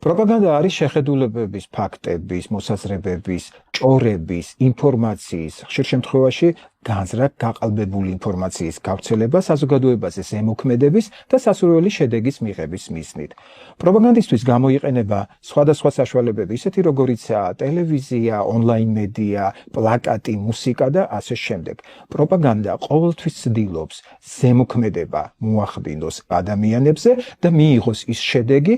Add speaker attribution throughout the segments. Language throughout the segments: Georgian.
Speaker 1: პროპაგანდა არის შეხედულებების, ფაქტების, მოსაზრებების, ჭორების, ინფორმაციის, ხშირ შემთხვევაში განზრახ გაყალბებული ინფორმაციის გავრცელება საზოგადოებაზე ზემოქმედების და სასურველი შედეგის მიღების მიზნით. პროპაგანდისტვის გამოიყენება სხვადასხვა საშუალებები, ისეთი როგორიცაა ტელევიზია, ონლაინ მედია, პლაკატი, მუსიკა და ასე შემდეგ. პროპაგანდა ყოველთვის ცდილობს ზემოქმედება მოახდინოს ადამიანებზე და მიიღოს ის შედეგი,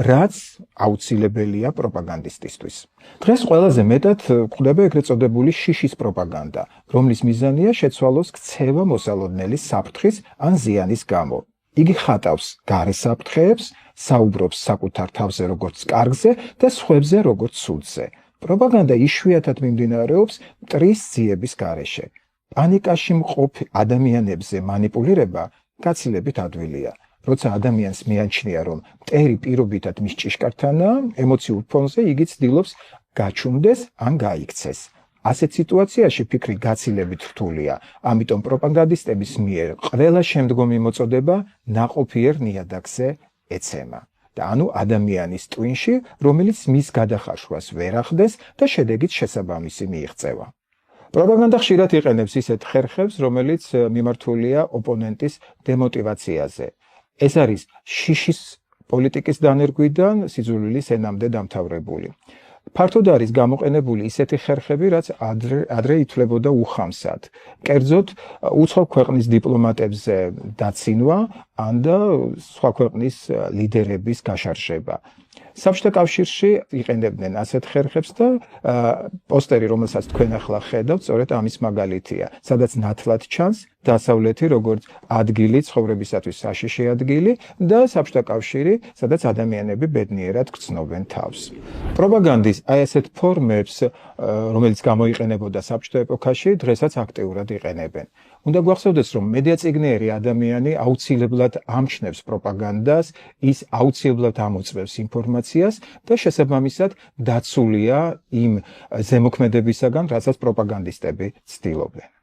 Speaker 1: რაც აუცილებელია პროპაგანდისტისთვის. დღეს ყველაზე მეტად გვხვდება ეგრეთ წოდებული შიშის პროპაგანდა, რომლის მიზანია შეცვალოს ქცევა მოსალოდნელის საფრთხის ან ზიანის გამო. იგი ხატავს გარე საფრთხეებს, საუბრობს საკუთარ თავზე როგორც კარგზე და სხვებზე როგორც ცუდზე. პროპაგანდა იშვიათად მიმდინარეობს მტრის ძიების გარეშე. პანიკაში მყოფ ადამიანებზე მანიპულირება გაცილებით ადვილია. როცა ადამიანს მიაჩნია, რომ მტერი პირობითად მის ჭიშკართანაა, ემოციურ ფონზე იგი ცდილობს გაჩუმდეს ან გაიქცეს. ასეთ სიტუაციაში ფიქრი გაცილებით რთულია, ამიტომ პროპაგანდისტების მიერ ყველა შემდგომი მოწოდება ნაყოფიერ ნიადაგზე ეცემა. და ანუ ადამიანის ტვინში, რომელიც მის გადახარშვას ვერ ახდეს და შედეგით შესაბამისი მიიღწევა. პროპაგანდა ხშირად იყენებს ისეთ ხერხებს, რომელიც მიმართულია ოპონენტის დემოტივაციაზე. ეს არის შიშის პოლიტიკის დანერგვიდან სიძულვილის ენამდე დამთავრებული. ფართოდ არის გამოყენებული ისეთი ხერხები, რაც ადრე ითვლებოდა უხამსად. კერძოდ, უცხო ქვეყნის დიპლომატებზე დაცინვა, ან და სხვა ქვეყნის ლიდერების გაშარժება. საბჭოთა კავშირში იყენებდნენ ასეთ ხერხებს და პოსტერი, რომელსაც თქვენ ახლა ხედავთ, სწორედ ამის მაგალითია, სადაც ნათლად ჩანს დასავლეთი როგორც ადგილი ცხოვრებისათვის საშიში ადგილი და საბჭოთა კავშირი, სადაც ადამიანები ბედნიერად გრძნობენ თავს. პროპაგანდის აი ასეთ ფორმებს, რომელიც გამოიყენებოდა საბჭოთა ეპოქაში, დღესაც აქტიურად იყენებენ. უნდა გვახსოვდეს, რომ მედიაწიგნიერი ადამიანი აუცილებლად ამჩნევს პროპაგანდას, ის აუცილებლად ამოწმებს ინფორმაციას და შესაბამისად დაცულია იმ ზემოქმედებისაგან, რასაც პროპაგანდისტები ცდილობენ.